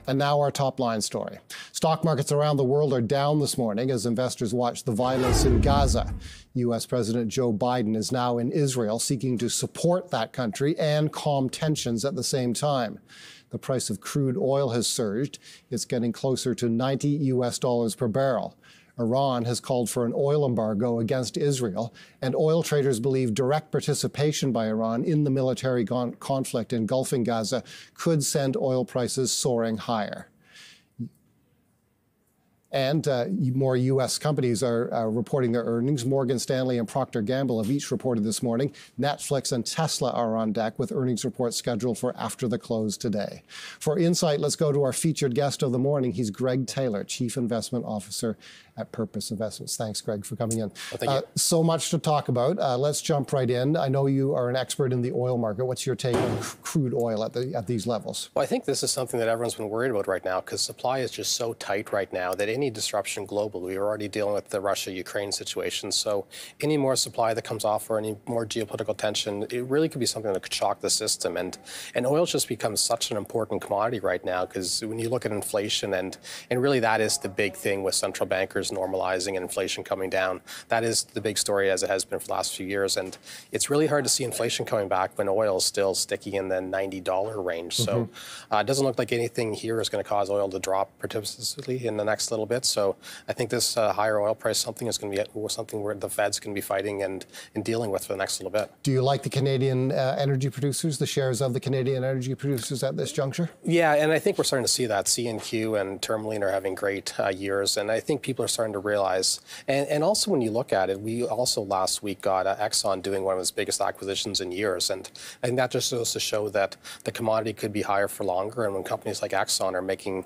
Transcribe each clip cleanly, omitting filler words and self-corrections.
And now our top line story. Stock markets around the world are down this morning as investors watch the violence in Gaza. U.S. President Joe Biden is now in Israel seeking to support that country and calm tensions at the same time. The price of crude oil has surged. It's getting closer to $90 per barrel. Iran has called for an oil embargo against Israel, and oil traders believe direct participation by Iran in the military conflict engulfing Gaza could send oil prices soaring higher. And more U.S. companies are reporting their earnings. Morgan Stanley and Procter & Gamble have each reported this morning. Netflix and Tesla are on deck with earnings reports scheduled for after the close today. For Insight, let's go to our featured guest of the morning. He's Greg Taylor, Chief Investment Officer at Purpose Investments. Thanks, Greg, for coming in. Well, thank you. So much to talk about. Let's jump right in. I know you are an expert in the oil market. What's your take on crude oil at these levels? Well, I think this is something that everyone's been worried about right now because supply is just so tight right now that any disruption globally, we're already dealing with the Russia-Ukraine situation. So any more supply that comes off or any more geopolitical tension, it really could be something that could shock the system. And oil's just become such an important commodity right now because when you look at inflation and really that is the big thing with central bankers normalizing and inflation coming down. That is the big story as it has been for the last few years. And it's really hard to see inflation coming back when oil is still sticky in the $90 range. So it doesn't look like anything here is going to cause oil to drop precipitously in the next little bit. So I think this higher oil price something is going to be something where the Fed's going to be fighting and dealing with for the next little bit. Do you like the Canadian energy producers, the shares of the Canadian energy producers at this juncture? Yeah, and I think we're starting to see that. CNQ and Tourmaline are having great years, and I think people are starting to realize. And also when you look at it, we also last week got Exxon doing one of its biggest acquisitions in years, and I think that just goes to show that the commodity could be higher for longer. And when companies like Exxon are making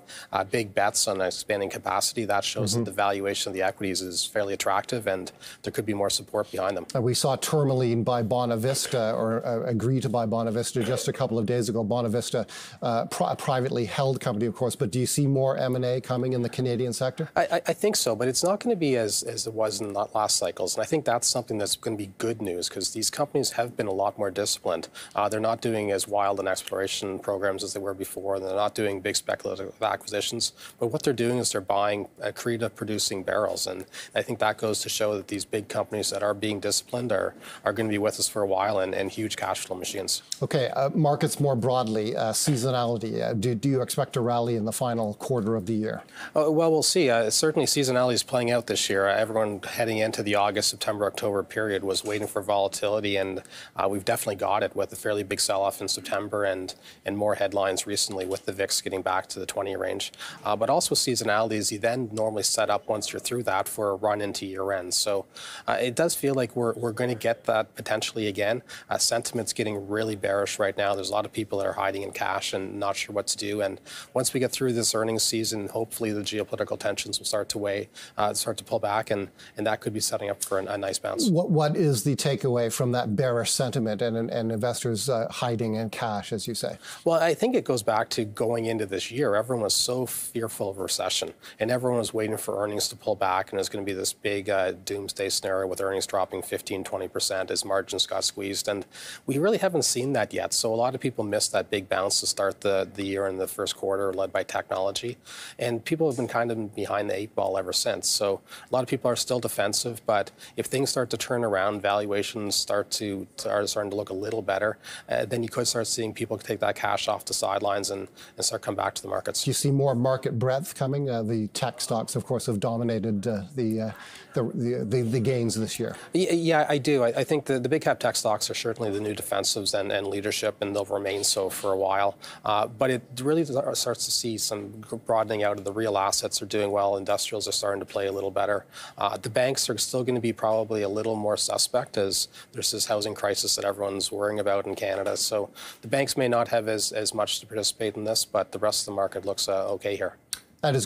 big bets on expanding capacity, that shows that the valuation of the equities is fairly attractive, and there could be more support behind them. We saw Tourmaline buy Bonnvista, or agree to buy Bonnvista just a couple of days ago. Bonnvista, a privately held company, of course, but do you see more M&A coming in the Canadian sector? I think so, but it's not going to be as it was in the last cycles. And I think that's something that's going to be good news because these companies have been a lot more disciplined. They're not doing as wild an exploration programs as they were before. They're not doing big speculative acquisitions. But what they're doing is they're buying accretive producing barrels. And I think that goes to show that these big companies that are being disciplined are going to be with us for a while and huge cash flow machines. Okay, markets more broadly, seasonality. Do you expect a rally in the final quarter of the year? Well, we'll see. Certainly seasonality is playing out this year. Everyone heading into the August, September, October period was waiting for volatility, and we've definitely got it with a fairly big sell-off in September and more headlines recently with the VIX getting back to the 20 range. But also seasonality is you then normally set up once you're through that for a run into year end. So it does feel like we're going to get that potentially again. Sentiment's getting really bearish right now. There's a lot of people that are hiding in cash and not sure what to do. And once we get through this earnings season, hopefully the geopolitical tensions will start to pull back, and that could be setting up for a nice bounce. What is the takeaway from that bearish sentiment and investors hiding in cash, as you say? Well, I think it goes back to going into this year. Everyone was so fearful of recession, and everyone was waiting for earnings to pull back, and there's going to be this big doomsday scenario with earnings dropping 15-20% as margins got squeezed, and we really haven't seen that yet. So a lot of people missed that big bounce to start the year in the first quarter, led by technology, and people have been kind of behind the eight ball ever since. So a lot of people are still defensive, but if things start to turn around, valuations are starting to look a little better, then you could start seeing people take that cash off the sidelines and start come back to the markets. Do you see more market breadth coming? The tech stocks, of course, have dominated the gains this year. Yeah, I do. I think the big cap tech stocks are certainly the new defensives and leadership, and they'll remain so for a while. But it really starts to see some broadening out of the real assets are doing well. Industrials are starting to play a little better. The banks are still going to be probably a little more suspect as there's this housing crisis that everyone's worrying about in Canada. So the banks may not have as much to participate in this, but the rest of the market looks okay here. That is great.